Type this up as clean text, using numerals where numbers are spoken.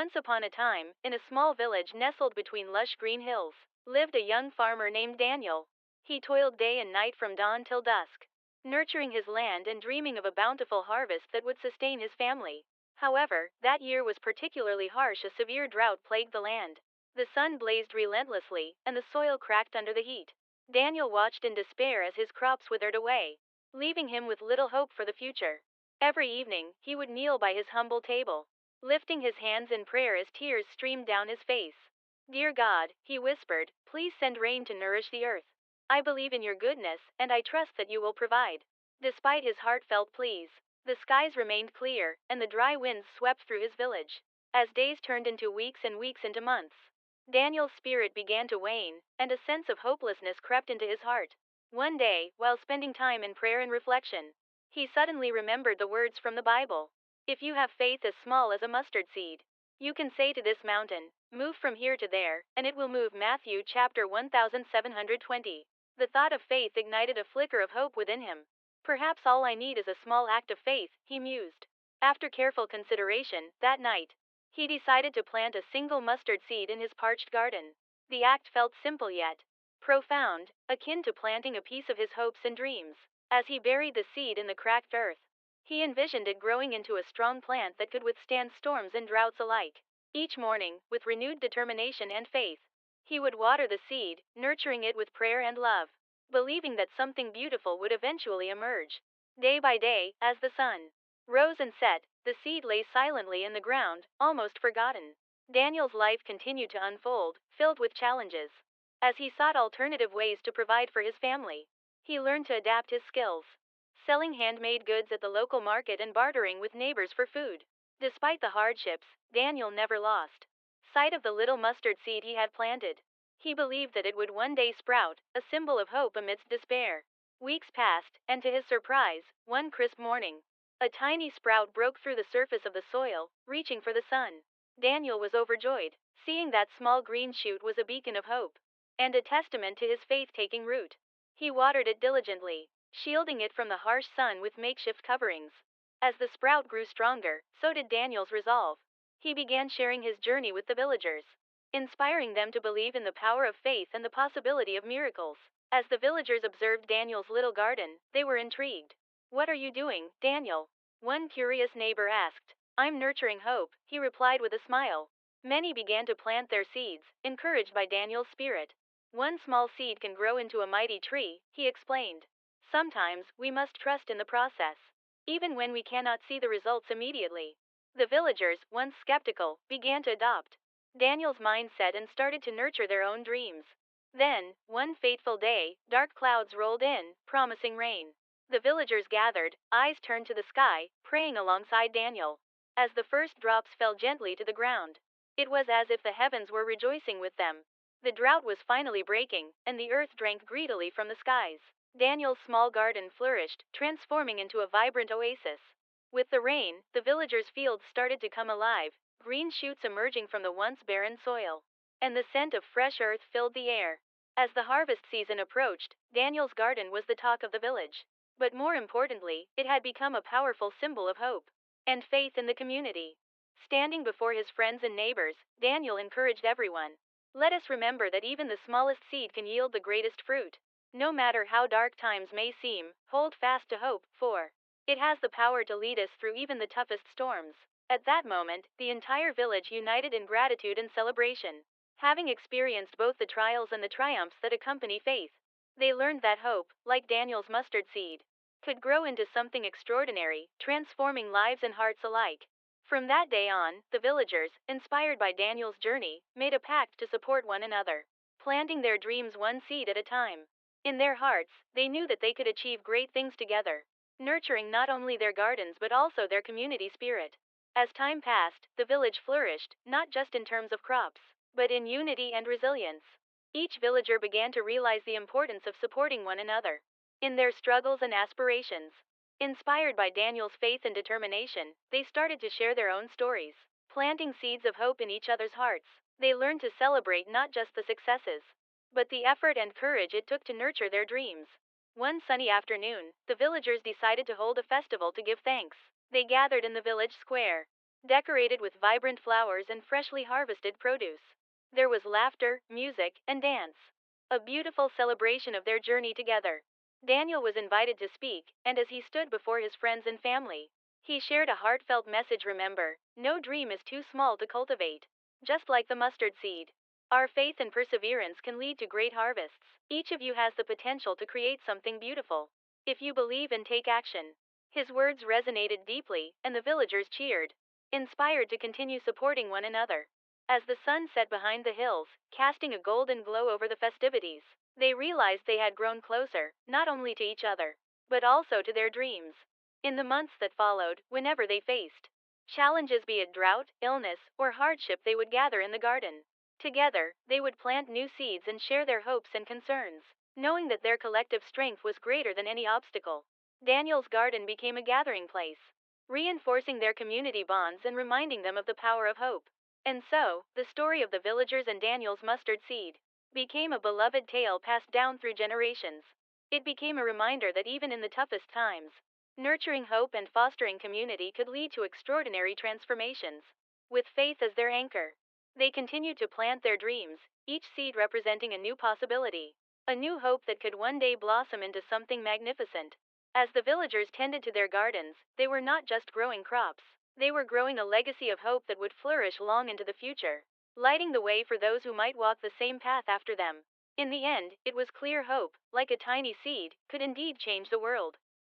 Once upon a time, in a small village nestled between lush green hills, lived a young farmer named Daniel. He toiled day and night from dawn till dusk, nurturing his land and dreaming of a bountiful harvest that would sustain his family. However, that year was particularly harsh. A severe drought plagued the land. The sun blazed relentlessly, and the soil cracked under the heat. Daniel watched in despair as his crops withered away, leaving him with little hope for the future. Every evening, he would kneel by his humble table, lifting his hands in prayer as tears streamed down his face. "Dear God," he whispered, "please send rain to nourish the earth. I believe in your goodness, and I trust that you will provide." Despite his heartfelt pleas, the skies remained clear, and the dry winds swept through his village. As days turned into weeks and weeks into months, Daniel's spirit began to wane, and a sense of hopelessness crept into his heart. One day, while spending time in prayer and reflection, he suddenly remembered the words from the Bible. "If you have faith as small as a mustard seed, you can say to this mountain, 'Move from here to there,' and it will move." Matthew chapter 1720. The thought of faith ignited a flicker of hope within him. "Perhaps all I need is a small act of faith," he mused. After careful consideration, that night, he decided to plant a single mustard seed in his parched garden. The act felt simple yet profound, akin to planting a piece of his hopes and dreams. As he buried the seed in the cracked earth, he envisioned it growing into a strong plant that could withstand storms and droughts alike. Each morning, with renewed determination and faith, he would water the seed, nurturing it with prayer and love, believing that something beautiful would eventually emerge. Day by day, as the sun rose and set, the seed lay silently in the ground, almost forgotten. Daniel's life continued to unfold, filled with challenges. As he sought alternative ways to provide for his family, he learned to adapt his skills, selling handmade goods at the local market and bartering with neighbors for food. Despite the hardships, Daniel never lost sight of the little mustard seed he had planted. He believed that it would one day sprout, a symbol of hope amidst despair. Weeks passed, and to his surprise, one crisp morning, a tiny sprout broke through the surface of the soil, reaching for the sun. Daniel was overjoyed, seeing that small green shoot was a beacon of hope, and a testament to his faith taking root. He watered it diligently, shielding it from the harsh sun with makeshift coverings. As the sprout grew stronger, so did Daniel's resolve. He began sharing his journey with the villagers, inspiring them to believe in the power of faith and the possibility of miracles. As the villagers observed Daniel's little garden, they were intrigued. "What are you doing, Daniel?" one curious neighbor asked. "I'm nurturing hope," he replied with a smile. Many began to plant their seeds, encouraged by Daniel's spirit. "One small seed can grow into a mighty tree," he explained. "Sometimes, we must trust in the process, even when we cannot see the results immediately." The villagers, once skeptical, began to adopt Daniel's mindset and started to nurture their own dreams. Then, one fateful day, dark clouds rolled in, promising rain. The villagers gathered, eyes turned to the sky, praying alongside Daniel. As the first drops fell gently to the ground, it was as if the heavens were rejoicing with them. The drought was finally breaking, and the earth drank greedily from the skies. Daniel's small garden flourished, transforming into a vibrant oasis. With the rain, the villagers' fields started to come alive, green shoots emerging from the once barren soil, and the scent of fresh earth filled the air. As the harvest season approached, Daniel's garden was the talk of the village. But more importantly, it had become a powerful symbol of hope and faith in the community. Standing before his friends and neighbors, Daniel encouraged everyone. "Let us remember that even the smallest seed can yield the greatest fruit. No matter how dark times may seem, hold fast to hope, for it has the power to lead us through even the toughest storms." At that moment, the entire village united in gratitude and celebration. Having experienced both the trials and the triumphs that accompany faith, they learned that hope, like Daniel's mustard seed, could grow into something extraordinary, transforming lives and hearts alike. From that day on, the villagers, inspired by Daniel's journey, made a pact to support one another, planting their dreams one seed at a time. In their hearts, they knew that they could achieve great things together, nurturing not only their gardens but also their community spirit. As time passed, the village flourished, not just in terms of crops, but in unity and resilience. Each villager began to realize the importance of supporting one another in their struggles and aspirations. Inspired by Daniel's faith and determination, they started to share their own stories, planting seeds of hope in each other's hearts. They learned to celebrate not just the successes, but the effort and courage it took to nurture their dreams. One sunny afternoon, the villagers decided to hold a festival to give thanks. They gathered in the village square, decorated with vibrant flowers and freshly harvested produce. There was laughter, music, and dance. A beautiful celebration of their journey together. Daniel was invited to speak, and as he stood before his friends and family, he shared a heartfelt message. Remember, no dream is too small to cultivate. Just like the mustard seed, our faith and perseverance can lead to great harvests. Each of you has the potential to create something beautiful, if you believe and take action. His words resonated deeply, and the villagers cheered, inspired to continue supporting one another. As the sun set behind the hills, casting a golden glow over the festivities, they realized they had grown closer, not only to each other, but also to their dreams. In the months that followed, whenever they faced challenges, be it drought, illness, or hardship, they would gather in the garden. Together, they would plant new seeds and share their hopes and concerns, knowing that their collective strength was greater than any obstacle. Daniel's garden became a gathering place, reinforcing their community bonds and reminding them of the power of hope. And so, the story of the villagers and Daniel's mustard seed became a beloved tale passed down through generations. It became a reminder that even in the toughest times, nurturing hope and fostering community could lead to extraordinary transformations. With faith as their anchor, they continued to plant their dreams, each seed representing a new possibility, a new hope that could one day blossom into something magnificent. As the villagers tended to their gardens, they were not just growing crops, they were growing a legacy of hope that would flourish long into the future, lighting the way for those who might walk the same path after them. In the end, it was clear hope, like a tiny seed, could indeed change the world.